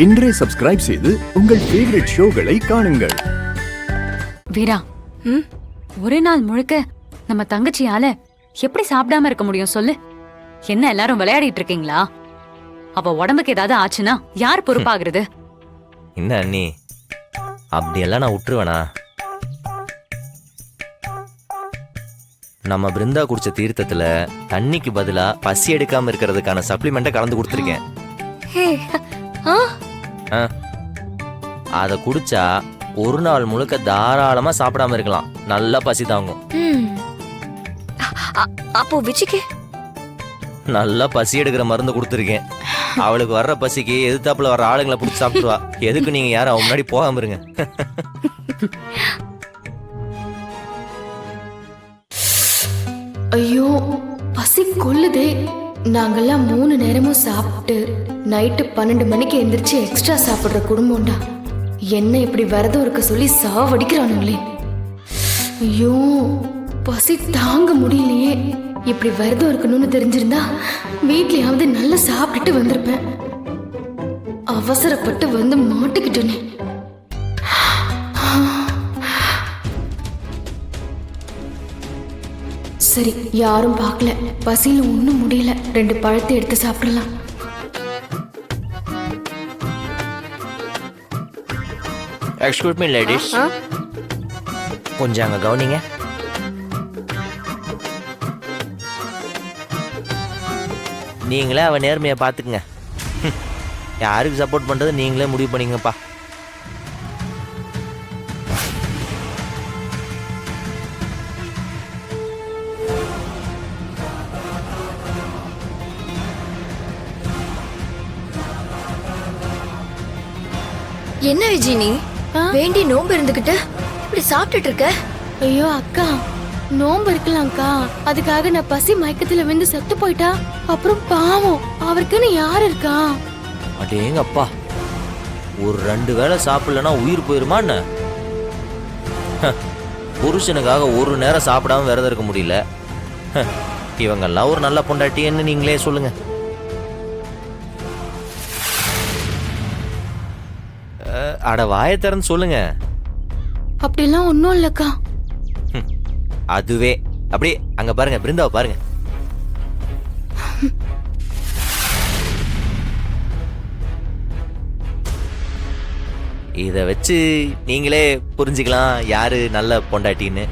இன்றே சப்ஸ்கிரைப் செய்து உங்கள் ஃபேவரட் ஷோகளை காணுங்கள். வீரா, ஒரே நாள் முழுக்க நம்ம தங்கச்சியால எப்படி சாப்பிடாம இருக்க முடியும் சொல்லு? என்ன எல்லாரும் விளையாடிட்டு இருக்கீங்களா? அவ உடம்புக்கு ஏதாவது ஆச்சுன்னா யார் பொறுப்பாகிறது? என்ன அண்ணி, அப்படியெல்லாம் நான் விட்டுருவேனா? நம்ம பிருந்தா குடிச்ச தீர்த்தத்துல தண்ணிக்கு பதிலா பசி எடுக்காம இருக்கிறதுக்கான சப்ளிமெண்ட்டை கலந்து கொடுத்துருக்கேன். அதை குடிச்சா ஒரு நாள் முழுக்க தாராளமா சாப்பிடாம இருக்கலாம். நல்லா பசி தாங்கும். அப்போ விச்சிக்கு நல்லா பசி எடுக்கிற மருந்து கொடுத்துருக்கேன். அவளுக்கு வர்ற பசிக்கு எதிர்த்தாப்புல வர்ற ஆளுங்களை பிடிச்சி சாப்பிடுவா. எதுக்கு நீங்க யாரும் அவன் முன்னாடி போகாம இருங்க. ஐயோ, பசி கொல்லுதே. நாங்கெல்லாம் 3 நேரமும் சாப்பிட்டு நைட்டு 12 மணிக்கு எந்திரிச்சு எக்ஸ்ட்ரா சாப்பிடுற குடும்பம்டா. என்ன இப்படி விரதம் இருக்க சொல்லி சாவடிக்கிறானுங்களே. ஐயோ, பசி தாங்க முடியலையே. இப்படி விரதம் இருக்கணும்னு தெரிஞ்சிருந்தா வீட்லயாவது நல்லா சாப்பிட்டுட்டு வந்திருப்பேன். அவசரப்பட்டு வந்து மாட்டிக்கிட்டேனே. சரி, யாரும் பார்க்கல, பசியில ஒண்ணும் முடியல. 2 பழத்தை எடுத்து சாப்பிடலாம். எக்ஸ்கியூஸ் மீ லேடிஸ், கொஞ்சம் அங்க கவனிங்க. நீங்களே அவன் நேர்மையை பார்த்துக்குங்க. யாருக்கு சப்போர்ட் பண்றது நீங்களே முடிவு பண்ணிங்கப்பா. என்ன விஜய், நீ வேண்டி நோம்பு இருந்துகிட்டு இப்படி சாப்பிட்டுட்டு இருக்க? ஐயோ அக்கா, நோம்பு இருக்கலாம்க்கா. அதுக்காக நான் பசி மயக்கத்துல விழுந்து செத்து போயிட்டா அப்புறம் பாவம், அவருக்குன்னு யார் இருக்கா? அடேங்கப்பா, ஒரு 2 வேளை சாப்பிடலன்னா உயிர் போயிருமா என்ன? புருஷனுக்காக ஒரு நேரம் சாப்பிடாம விரதம் இருக்க முடியல. இவங்கெல்லாம் ஒரு நல்ல பொண்டாட்டின்னு நீங்களே சொல்லுங்க. அட வாயை திறந்து சொல்லுங்க. அப்படிலாம் ஒன்னும் இல்லக்கா. அதுவே அப்படியே அங்க பாருங்க, பிருந்தாவை பாருங்க. இத வச்சு நீங்களே புரிஞ்சுக்கலாம் யாரு நல்ல பொண்டாட்டின்னு.